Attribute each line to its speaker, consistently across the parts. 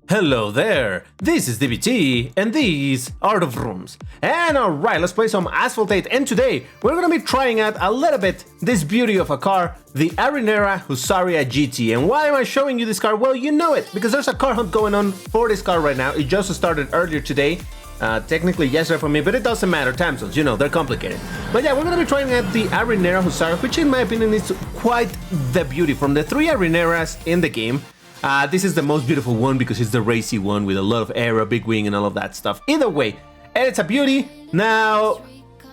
Speaker 1: Hello there, this is DBT, and these are the rooms. And alright, let's play some Asphalt 8, and today we're gonna be trying out a little bit this beauty of a car, the Arrinera Hussarya GT. And why am I showing you this car? Well, you know it, because there's a car hunt going on for this car right now. It just started earlier today, technically yesterday for me, but it doesn't matter, time zones, you know, they're complicated. But yeah, we're gonna be trying out the Arrinera Hussarya, which in my opinion is quite the beauty. From the three Arrineras in the game, this is the most beautiful one because it's the racy one with a lot of aero, big wing, and all of that stuff. Either way, and it's a beauty. Now,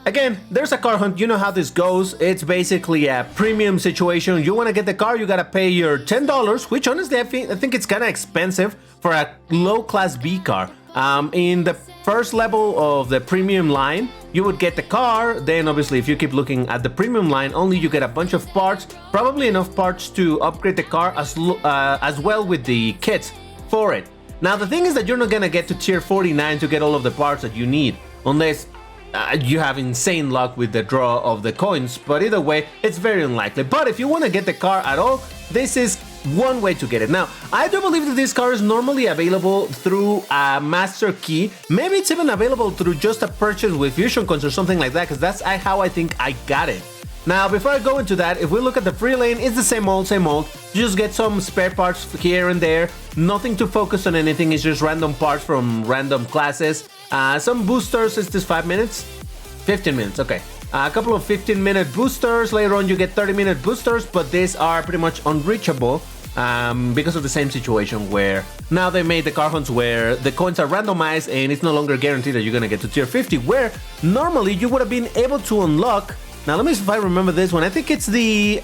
Speaker 1: again, there's a car hunt. You know how this goes. It's basically a premium situation. You want to get the car, you gotta pay your $10, which honestly I think it's kind of expensive for a low class B car. In the first level of the premium line, you would get the car. Then obviously if you keep looking at the premium line only, you get a bunch of parts, probably enough parts to upgrade the car as well with the kits for it. Now the thing is that you're not gonna get to tier 49 to get all of the parts that you need unless you have insane luck with the draw of the coins, but either way it's very unlikely. But if you want to get the car at all, this is one way to get it. Now, I do believe that this car is normally available through a master key. Maybe it's even available through just a purchase with fusion coins or something like that, because that's how I think I got it. Now, before I go into that, if we look at the free lane, it's the same old, same old. You just get some spare parts here and there. Nothing to focus on anything, it's just random parts from random classes. Some boosters, is this 5 minutes? 15 minutes, okay. A couple of 15-minute boosters. Later on you get 30-minute boosters, but these are pretty much unreachable because of the same situation where now they made the car hunts where the coins are randomized and it's no longer guaranteed that you're gonna get to tier 50, where normally you would have been able to unlock. Now let me see if I remember this one. I think it's the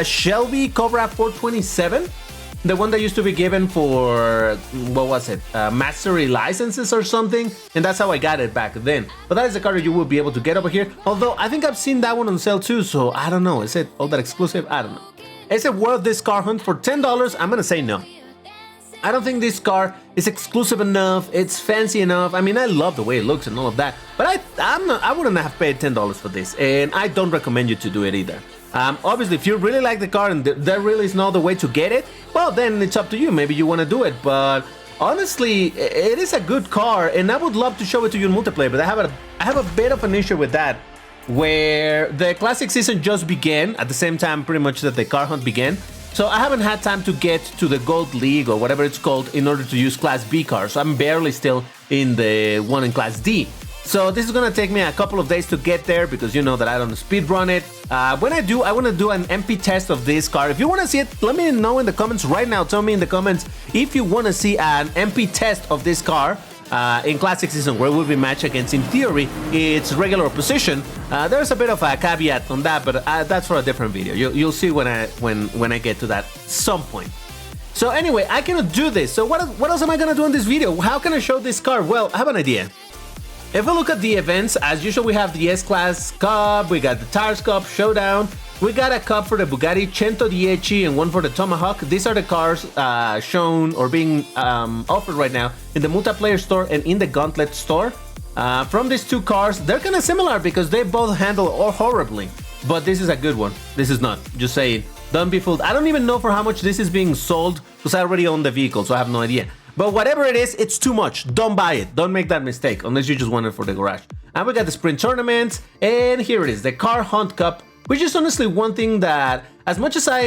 Speaker 1: Shelby Cobra 427. The one that used to be given for, what was it, mastery licenses or something, and that's how I got it back then. But that is the car that you will be able to get over here, although I think I've seen that one on sale too, so I don't know. Is it all that exclusive? I don't know. Is it worth this car hunt for $10? I'm gonna say no. I don't think this car is exclusive enough, it's fancy enough. I mean, I love the way it looks and all of that, but I wouldn't have paid $10 for this, and I don't recommend you to do it either. Obviously, if you really like the car and there really is no other way to get it, well, then it's up to you. Maybe you want to do it, but honestly, it is a good car, and I would love to show it to you in multiplayer, but I have a bit of an issue with that, where the classic season just began at the same time pretty much that the car hunt began. So I haven't had time to get to the Gold League or whatever it's called in order to use Class B cars. So I'm barely still in the one in Class D. So this is gonna take me a couple of days to get there because you know that I don't speedrun it. When I do, I want to do an MP test of this car. If you want to see it, let me know in the comments right now. Tell me in the comments if you want to see an MP test of this car in Classic Season, where it will be matched against, in theory, its regular opposition. There's a bit of a caveat on that, but that's for a different video. You'll see when I get to that some point. So anyway, I cannot do this. So what else am I gonna do in this video? How can I show this car? Well, I have an idea. If we look at the events, as usual, we have the S-Class Cup, we got the Tires Cup Showdown, we got a cup for the Bugatti 110 and one for the Tomahawk. These are the cars shown or being offered right now in the multiplayer store and in the Gauntlet store. From these two cars, they're kind of similar because they both handle horribly, but this is a good one. This is not, just saying, don't be fooled. I don't even know for how much this is being sold because I already own the vehicle, so I have no idea. But whatever it is, it's too much. Don't buy it. Don't make that mistake unless you just want it for the garage. And we got the sprint tournaments, and here it is, the Car Hunt Cup, which is honestly one thing that, as much as I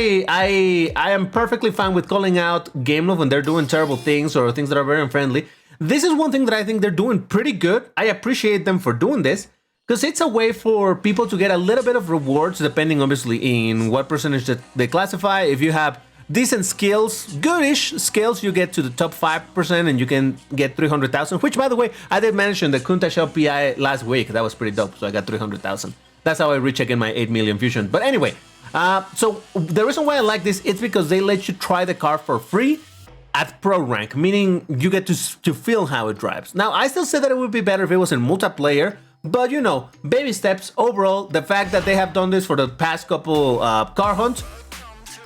Speaker 1: am perfectly fine with calling out Game Love when they're doing terrible things or things that are very unfriendly, this is one thing that I think they're doing pretty good. I appreciate them for doing this because it's a way for people to get a little bit of rewards, depending obviously in what percentage that they classify. If you have decent skills, goodish skills, you get to the top 5% and you can get 300,000, which by the way, I did mention the Kunta Shell PI last week. That was pretty dope, so I got 300,000. That's how I reach again my 8 million fusion. But anyway, so the reason why I like this, it's because they let you try the car for free at pro rank, meaning you get to feel how it drives. Now, I still say that it would be better if it was in multiplayer, but you know, baby steps. Overall, the fact that they have done this for the past couple car hunts,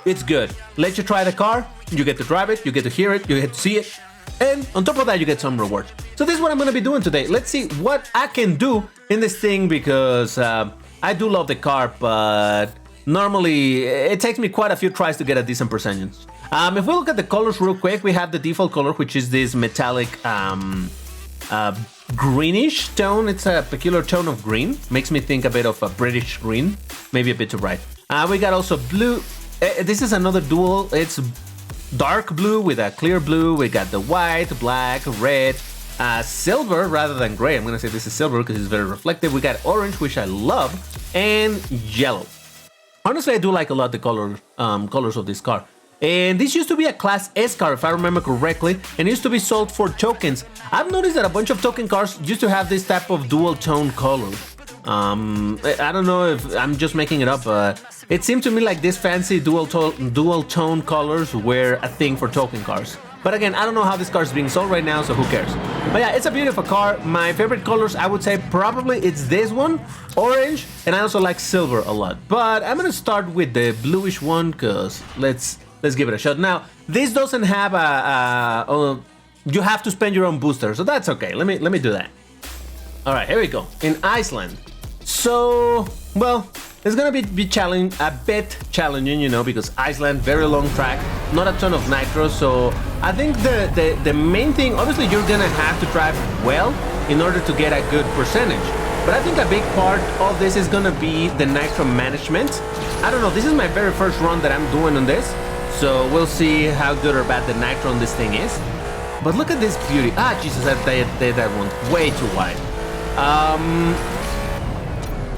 Speaker 1: it's good. Let you try the car, you get to drive it, you get to hear it, you get to see it, and on top of that, you get some rewards. So this is what I'm gonna be doing today. Let's see what I can do in this thing because I do love the car, but normally it takes me quite a few tries to get a decent percentage. If we look at the colors real quick, we have the default color, which is this metallic greenish tone. It's a peculiar tone of green. Makes me think a bit of a British green, maybe a bit too bright. We got also blue. This is another dual. It's dark blue with a clear blue. We got the white, black, red, silver rather than gray. I'm gonna say this is silver because it's very reflective. We got orange, which I love, and yellow. Honestly, I do like a lot the colors of this car. And this used to be a Class S car, if I remember correctly, and it used to be sold for tokens. I've noticed that a bunch of token cars used to have this type of dual tone color. I don't know if I'm just making it up, but it seemed to me like this fancy dual tone colors were a thing for token cars. But again, I don't know how this car is being sold right now, so who cares? But yeah, it's a beautiful car. My favorite colors, I would say probably it's this one, orange, and I also like silver a lot. But I'm gonna start with the bluish one, cause let's give it a shot. Now, this doesn't have you have to spend your own booster, so that's okay. Let me do that. All right, here we go. In Iceland. So, well, it's gonna be a bit challenging, you know, because Iceland, very long track, not a ton of nitro. So I think the main thing, obviously, you're gonna have to drive well in order to get a good percentage. But I think a big part of this is gonna be the nitro management. I don't know. This is my very first run that I'm doing on this. So we'll see how good or bad the nitro on this thing is. But look at this beauty. Ah, Jesus, that one way too wide.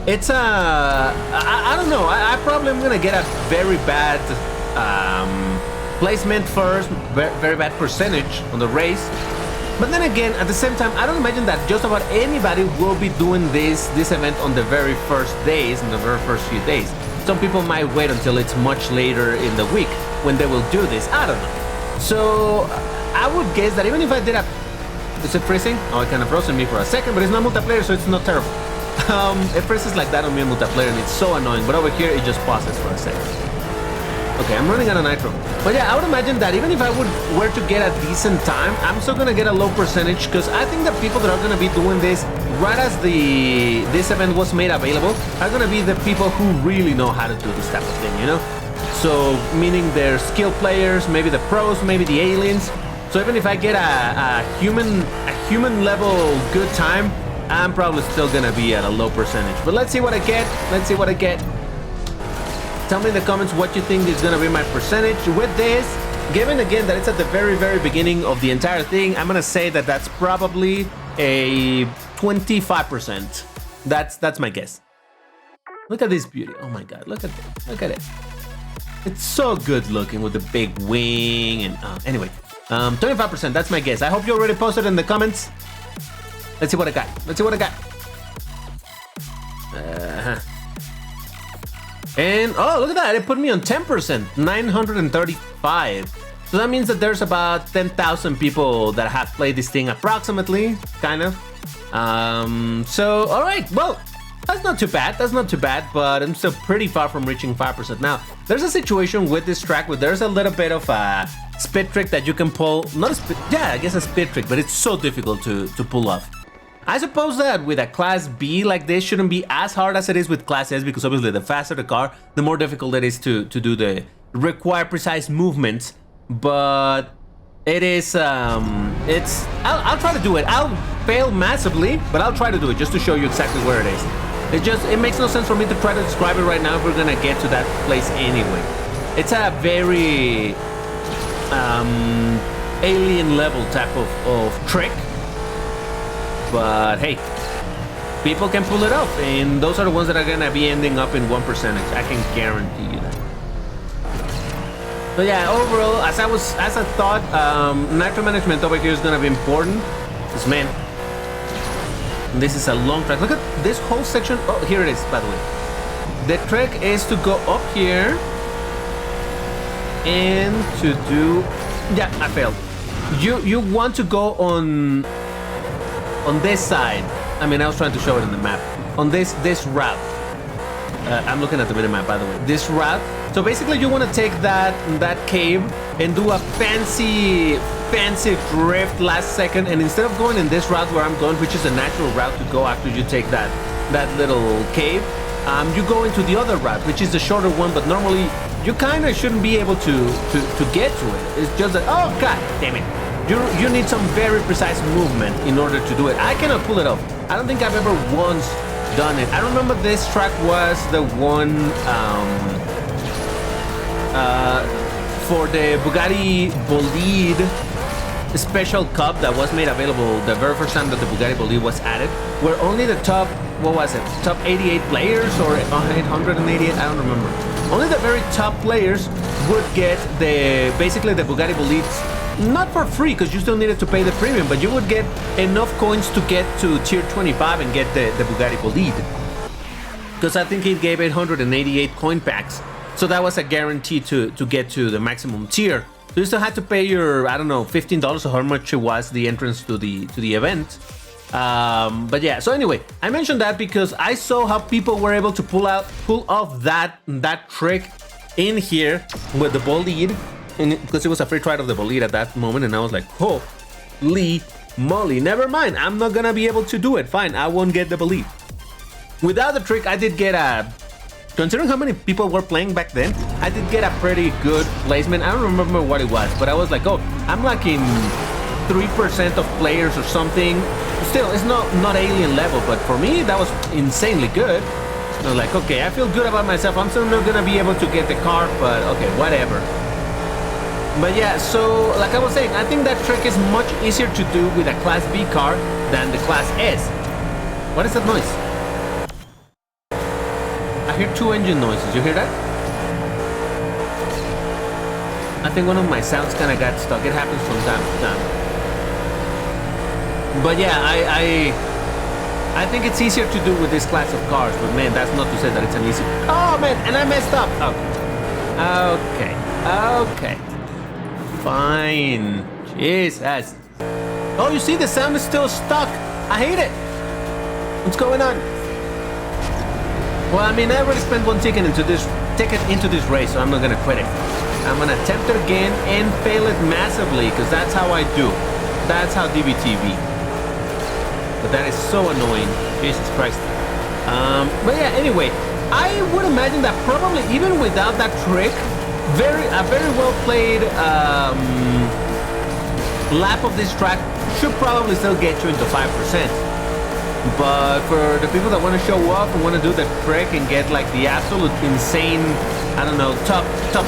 Speaker 1: It's I don't know. I probably am gonna get a very bad placement first, very bad percentage on the race. But then again, at the same time, I don't imagine that just about anybody will be doing this event on the very first days, in the very first few days. Some people might wait until it's much later in the week when they will do this. I don't know. So I would guess that even if I did a... Is it freezing? Oh, it kind of frozen me for a second, but it's not multiplayer, so it's not terrible. It freezes like that on me in multiplayer, and it's so annoying. But over here, it just pauses for a second. Okay, I'm running out of nitro. But yeah, I would imagine that even if I were to get a decent time, I'm still gonna get a low percentage, because I think the people that are gonna be doing this right as this event was made available are gonna be the people who really know how to do this type of thing, you know? So, meaning they're skilled players, maybe the pros, maybe the aliens. So even if I get a human level good time, I'm probably still gonna be at a low percentage. But let's see what I get. Let's see what I get. Tell me in the comments what you think is gonna be my percentage with this. Given again that it's at the very, very beginning of the entire thing, I'm gonna say that that's probably a 25%. That's my guess. Look at this beauty. Oh my God, look at it. Look at it. It's so good looking with the big wing and anyway. 25%, that's my guess. I hope you already posted in the comments. Let's see what I got. Let's see what I got. And oh, look at that. It put me on 10%, 935. So that means that there's about 10,000 people that have played this thing approximately, kind of. So, all right, well, that's not too bad. That's not too bad, but I'm still pretty far from reaching 5%. Now, there's a situation with this track where there's a little bit of a spit trick that you can pull. Not a spit, yeah, I guess a spit trick, but it's so difficult to pull off. I suppose that with a Class B like this shouldn't be as hard as it is with Class S, because obviously the faster the car, the more difficult it is to do the required precise movements. But it is, I'll try to do it. I'll fail massively, but I'll try to do it just to show you exactly where it is. It makes no sense for me to try to describe it right now if we're gonna get to that place anyway. It's a very alien level type of trick. But hey, people can pull it off, and those are the ones that are gonna be ending up in 1%. I can guarantee you that. But yeah, overall, as I thought, nitro management over here is gonna be important. Because man, this is a long track. Look at this whole section. Oh, here it is, by the way. The trick is to go up here and to do. Yeah, I failed. You want to go on this side. I mean, I was trying to show it in the map. On this route. I'm looking at the minimap, by the way. This route. So basically, you want to take that cave and do a fancy drift last second. And instead of going in this route where I'm going, which is a natural route to go after you take that little cave, you go into the other route, which is the shorter one. But normally, you kind of shouldn't be able to get to it. It's just that, oh god damn it, you need some very precise movement in order to do it. I cannot pull it off. I don't think I've ever once done it. I remember this track was the one for the Bugatti Bolide special cup that was made available the very first time that the Bugatti Bolide was added, where only the top, what was it, top 88 players or 888, I don't remember. Only the very top players would get basically the Bugatti Bolides, not for free because you still needed to pay the premium, but you would get enough coins to get to tier 25 and get the Bugatti Bolide. Because I think it gave 888 coin packs. So that was a guarantee to get to the maximum tier. So you still had to pay your, I don't know, $15 or how much it was the entrance to the event. But yeah, so anyway, I mentioned that because I saw how people were able to pull off that trick in here with the bolide, because it was a free try of the bolide at that moment, and I was like, holy moly, never mind, I'm not gonna be able to do it. Fine, I won't get the bolide. Without the trick, I did get a, considering how many people were playing back then, I did get a pretty good placement. I don't remember what it was, but I was like, oh, I'm like in 3% of players or something. Still, it's not alien level, but for me, that was insanely good. I was like, okay, I feel good about myself. I'm still not gonna be able to get the car, but okay, whatever. But yeah, so like I was saying, I think that trick is much easier to do with a Class B car than the Class S. What is that noise? I hear two engine noises. You hear that? I think one of my sounds kind of got stuck. It happens from time to time. But yeah, I think it's easier to do with this class of cars. But man, that's not to say that it's an easy. Oh man, and I messed up. Okay. Fine. Jesus. Oh, you see, the sound is still stuck. I hate it. What's going on? Well, I mean, I already spent one ticket into this race, so I'm not gonna quit it. I'm gonna attempt it again and fail it massively, because that's how I do. That's how DBTV. But that is so annoying. Jesus Christ. But yeah, anyway, I would imagine that probably even without that trick, a very well played lap of this track should probably still get you into 5%. But for the people that want to show off and want to do the trick and get like the absolute insane, I don't know, top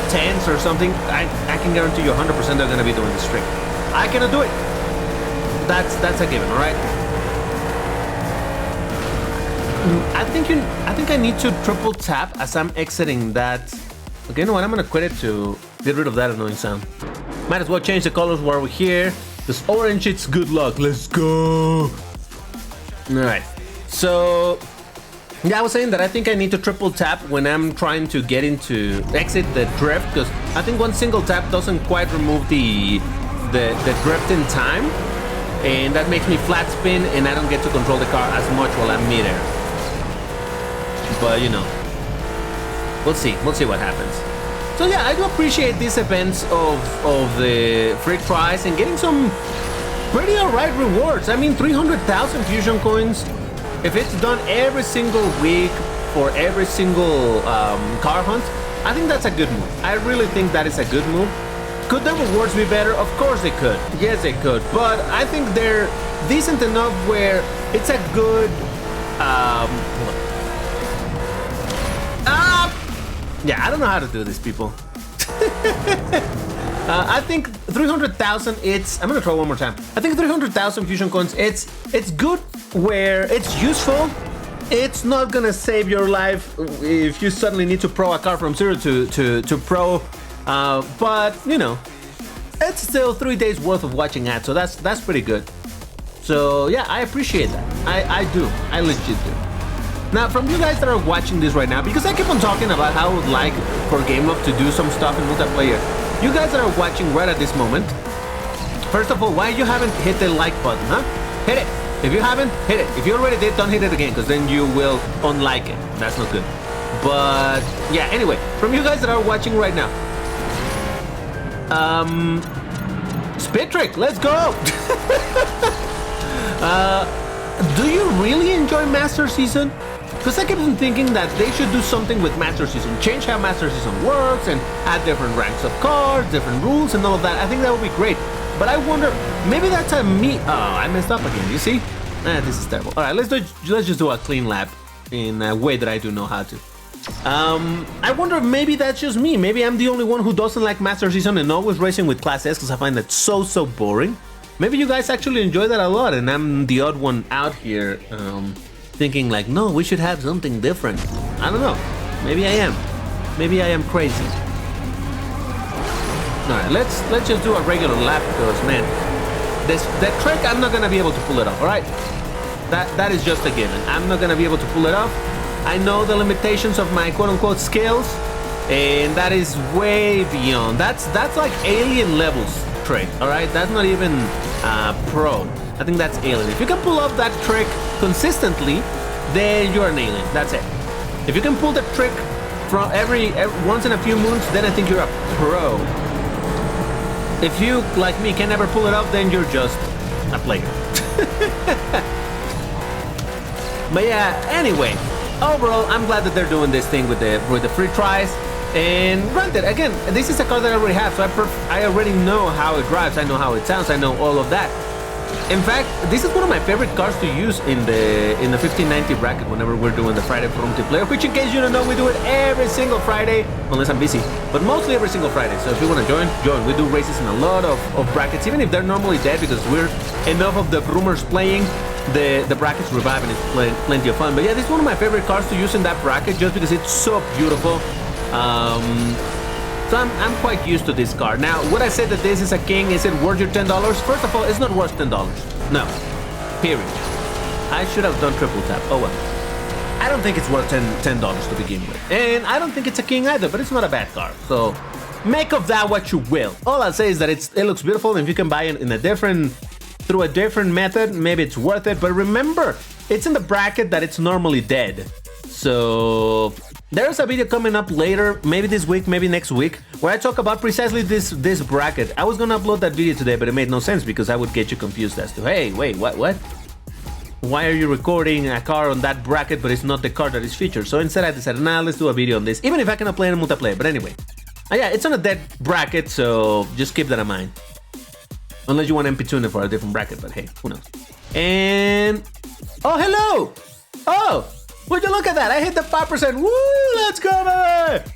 Speaker 1: 10s or something, I can guarantee you 100% they're going to be doing this trick. I cannot do it. That's a given, all right? I think I need to triple tap as I'm exiting that. Okay, you know what? I'm going to quit it to get rid of that annoying sound. Might as well change the colors while we're here. This orange, it's good luck. Let's go. Alright, so yeah, I was saying that I think I need to triple tap when I'm trying to exit the drift, because I think one single tap doesn't quite remove the drift in time, and that makes me flat spin and I don't get to control the car as much while I'm midair. But you know, we'll see what happens. So yeah, I do appreciate these events of the free tries and getting some pretty alright rewards. I mean, 300,000 fusion coins. If it's done every single week for every single car hunt, I think that's a good move. I really think that is a good move. Could the rewards be better? Of course they could. Yes, they could. But I think they're decent enough where it's a good. Yeah, I don't know how to do this, people. I think 300,000, I'm gonna try one more time. I think 300,000 fusion coins, it's good where it's useful. It's not gonna save your life if you suddenly need to pro a car from zero to pro. But you know, it's still 3 days worth of watching ads, so that's pretty good. So yeah, I appreciate that. I do. I legit do. Now, from you guys that are watching this right now, because I keep on talking about how I would like for Game Up to do some stuff in multiplayer. You guys that are watching right at this moment, first of all, why you haven't hit the like button, huh? Hit it. If you haven't, hit it. If you already did, don't hit it again, because then you will unlike it. That's not good. But yeah, anyway, from you guys that are watching right now, Spit Trick, let's go. Do you really enjoy Master Season? Because I keep on thinking that they should do something with Master Season, change how Master Season works, and add different ranks of cards, different rules, and all of that. I think that would be great. But I wonder, maybe that's a me. Oh, I messed up again. You see? This is terrible. All right, let's just do a clean lap in a way that I do know how to. I wonder if maybe that's just me. Maybe I'm the only one who doesn't like Master Season and always racing with Class S because I find that so boring. Maybe you guys actually enjoy that a lot, and I'm the odd one out here thinking like, no, we should have something different. I don't know. Maybe I am. Maybe I am crazy. All right, let's just do a regular lap because, man, that trick, I'm not gonna be able to pull it off. All right, that is just a given. I'm not gonna be able to pull it off. I know the limitations of my quote-unquote skills, and that is way beyond. That's like alien levels trick. All right, that's not even pro. I think that's alien. If you can pull off that trick consistently, then you're an alien. That's it. If you can pull the trick from every once in a few moons, then I think you're a pro. If you, like me, can never pull it off, then you're just a player. But yeah, anyway, overall, I'm glad that they're doing this thing with the free tries. And granted, again, this is a car that I already have, so I already know how it drives, I know how it sounds, I know all of that. In fact, this is one of my favorite cars to use in the 1590 bracket whenever we're doing the Friday for multiplayer, which in case you don't know, we do it every single Friday, unless I'm busy, but mostly every single Friday. So if you want to join. We do races in a lot of brackets, even if they're normally dead, because we're enough of the rumors playing, the brackets revive and it's plenty of fun. But yeah, this is one of my favorite cars to use in that bracket just because it's so beautiful. So I'm quite used to this car. Now, would I say that this is a king? Is it worth your $10? First of all, it's not worth $10. No. Period. I should have done triple tap. Oh well. I don't think it's worth $10 to begin with. And I don't think it's a king either, but it's not a bad car. So make of that what you will. All I'll say is that it looks beautiful, and if you can buy it through a different method, maybe it's worth it. But remember, it's in the bracket that it's normally dead. So there's a video coming up later, maybe this week, maybe next week, where I talk about precisely this bracket. I was gonna upload that video today, but it made no sense because I would get you confused as to, hey, wait, what? Why are you recording a car on that bracket, but it's not the car that is featured? So instead I decided, nah, let's do a video on this, even if I cannot play in multiplayer. But anyway, yeah, it's on a dead bracket, so just keep that in mind. Unless you want MP tuner for a different bracket, but hey, who knows? And, oh, hello! Oh! Would you look at that? I hit the 5%. Woo! Let's go, baby!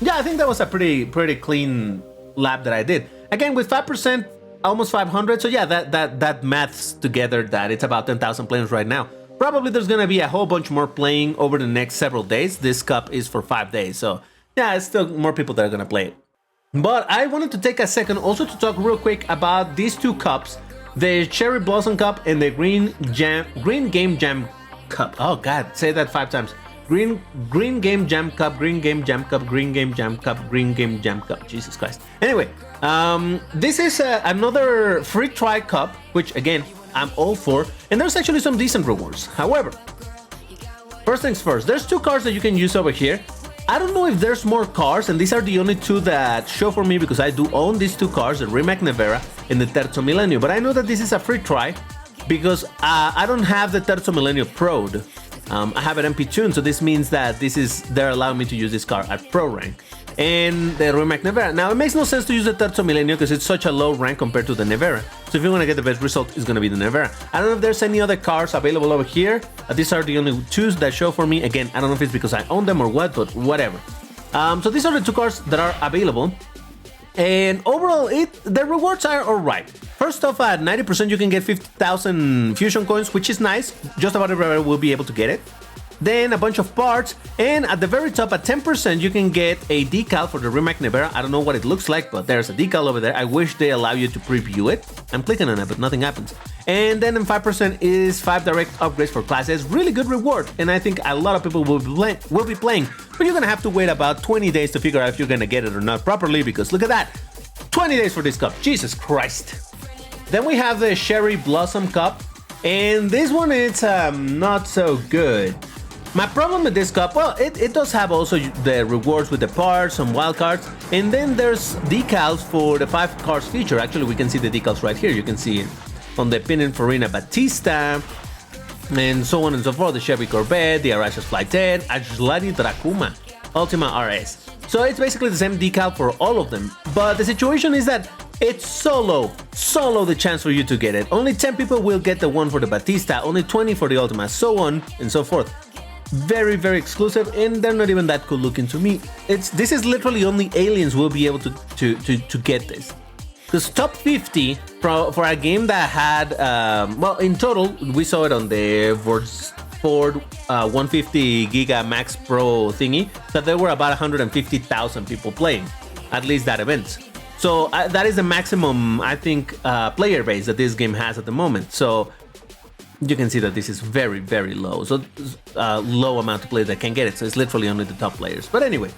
Speaker 1: Yeah, I think that was a pretty clean lap that I did. Again, with 5%, almost 500. So yeah, that maths together that it's about 10,000 players right now. Probably there's gonna be a whole bunch more playing over the next several days. This cup is for 5 days, so yeah, it's still more people that are gonna play it. But I wanted to take a second also to talk real quick about these two cups, the Cherry Blossom Cup and the Green Game Jam Cup. Oh god, say that 5 times. Green Game Jam Cup, Green Game Jam Cup, Green Game Jam Cup, Green Game Jam Cup. Jesus Christ. Anyway, this is another free try cup, which again, I'm all for, and there's actually some decent rewards. However, first things first, there's 2 cards that you can use over here. I don't know if there's more cars, and these are the only 2 that show for me because I do own these 2 cars, the Rimac Nevera and the Terzo Millennio, but I know that this is a free try because I don't have the Terzo Millennio Pro'd. I have an MP tune, so this means that they're allowing me to use this car at Pro rank. And the Rimac Nevera. Now, it makes no sense to use the Terzo Millennio because it's such a low rank compared to the Nevera. So if you want to get the best result, it's going to be the Nevera. I don't know if there's any other cars available over here. These are the only 2 that show for me. Again, I don't know if it's because I own them or what, but whatever. So these are the 2 cars that are available. And overall, the rewards are alright. First off, at 90% you can get 50,000 fusion coins, which is nice. Just about everybody will be able to get it. Then a bunch of parts, and at the very top, at 10%, you can get a decal for the Rimac Nevera. I don't know what it looks like, but there's a decal over there. I wish they allow you to preview it. I'm clicking on it, but nothing happens. And then in 5% is 5 direct upgrades for classes. Really good reward, and I think a lot of people will be playing. But you're gonna have to wait about 20 days to figure out if you're gonna get it or not properly, because look at that, 20 days for this cup. Jesus Christ. Then we have the Cherry Blossom Cup, and this one it's not so good. My problem with this cup, well, it does have also the rewards with the parts, some wild cards, and then there's decals for the 5 cars feature. Actually, we can see the decals right here. You can see on the Pininfarina Batista, and so on and so forth. The Chevy Corvette, the Arash Flight 10, Ajlani Dracuma, Ultima RS. So it's basically the same decal for all of them. But the situation is that it's so low the chance for you to get it. Only 10 people will get the one for the Batista, only 20 for the Ultima, so on and so forth. Very, very exclusive, and they're not even that cool looking to me. This is literally only aliens will be able to get this. Because top 50 for a game that had, well, in total, we saw it on the Ford 150 Giga Max Pro thingy, that there were about 150,000 people playing, at least that event. So that is the maximum, I think, player base that this game has at the moment. So you can see that this is very, very low. So low amount of players that can get it. So it's literally only the top players. But anyway,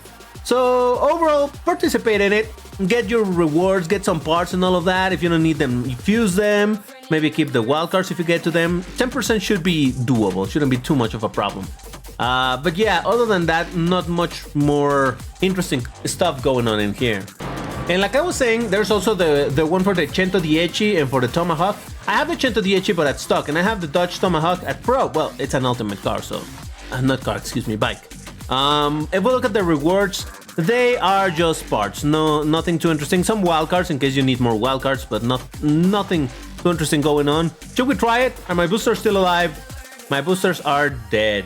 Speaker 1: so overall, participate in it. Get your rewards, get some parts and all of that. If you don't need them, fuse them. Maybe keep the wildcards if you get to them. 10% should be doable. Shouldn't be too much of a problem. But yeah, other than that, not much more interesting stuff going on in here. And like I was saying, there's also the one for the 110 and for the Tomahawk. I have the 110 but at stock, and I have the Dodge Tomahawk at Pro. Well, it's an ultimate car, so not car, excuse me, bike. If we look at the rewards, they are just parts. Nothing too interesting. Some wildcards in case you need more wildcards, but nothing too interesting going on. Should we try it? Are my boosters still alive? My boosters are dead.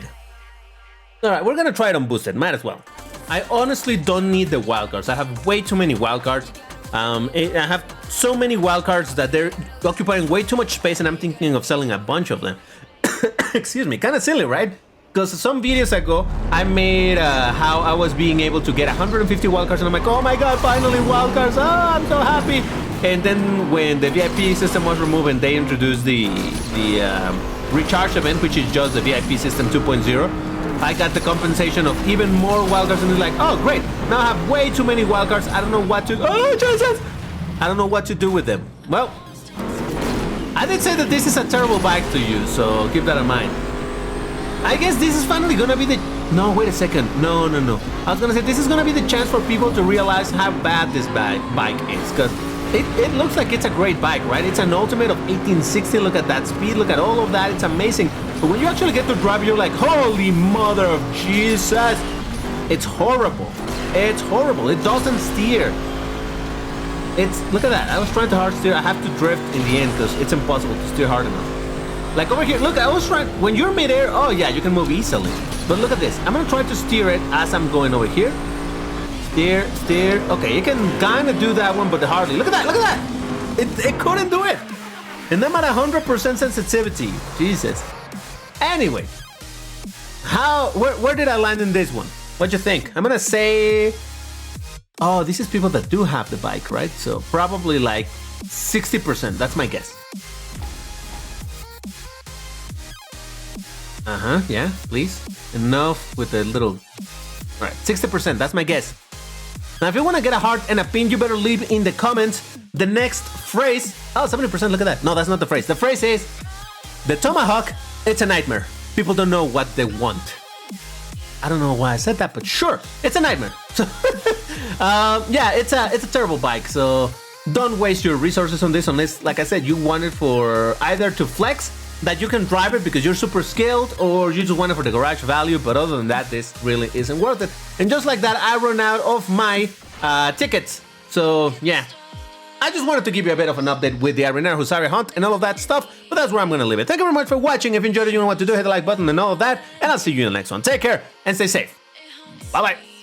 Speaker 1: All right, we're gonna try it on boosted. Might as well. I honestly don't need the wildcards. I have way too many wildcards. I have so many wildcards that they're occupying way too much space, and I'm thinking of selling a bunch of them. Excuse me, kind of silly, right? Because some videos ago, I made how I was being able to get 150 wildcards, and I'm like, oh my god, finally wildcards! Oh, I'm so happy! And then when the VIP system was removed and they introduced the recharge event, which is just the VIP system 2.0, I got the compensation of even more wildcards, and it's like, oh great, now I have way too many wildcards. I don't know what to. Oh Jesus! I don't know what to do with them. Well, I did say that this is a terrible bike to use, so keep that in mind. I guess this is finally gonna be the... No, wait a second. No. I was gonna say this is gonna be the chance for people to realize how bad this bike is, because it looks like it's a great bike, right? It's an ultimate of 1860. Look at that speed. Look at all of that. It's amazing. But when you actually get to drive, you're like, holy mother of Jesus! It's horrible. It's horrible. It doesn't steer. Look at that. I was trying to hard steer. I have to drift in the end because it's impossible to steer hard enough. Like over here, look, I was trying, when you're midair, oh yeah, you can move easily. But look at this. I'm gonna try to steer it as I'm going over here. Steer. Okay, you can kind of do that one, but hardly. Look at that. It couldn't do it. And I'm at 100% sensitivity. Jesus. Anyway, where did I land in this one? What'd you think? I'm gonna say, oh, this is people that do have the bike, right? So probably like 60%. That's my guess. Yeah, please. Enough with the little... All right, 60%, that's my guess. Now, if you want to get a heart and a pin, you better leave in the comments the next phrase. Oh, 70%, look at that. No, that's not the phrase. The phrase is, the Tomahawk, it's a nightmare. People don't know what they want. I don't know why I said that, but sure, it's a nightmare. So, yeah, it's a terrible bike, so don't waste your resources on this unless, like I said, you want it for either to flex, that you can drive it because you're super skilled, or you just want it for the garage value. But other than that, this really isn't worth it. And just like that, I run out of my tickets. So yeah, I just wanted to give you a bit of an update with the Arrinera Hussarya hunt and all of that stuff, but that's where I'm gonna leave it. Thank you very much for watching. If you enjoyed it, you know what to do, hit the like button and all of that, and I'll see you in the next one. Take care and stay safe. Bye bye.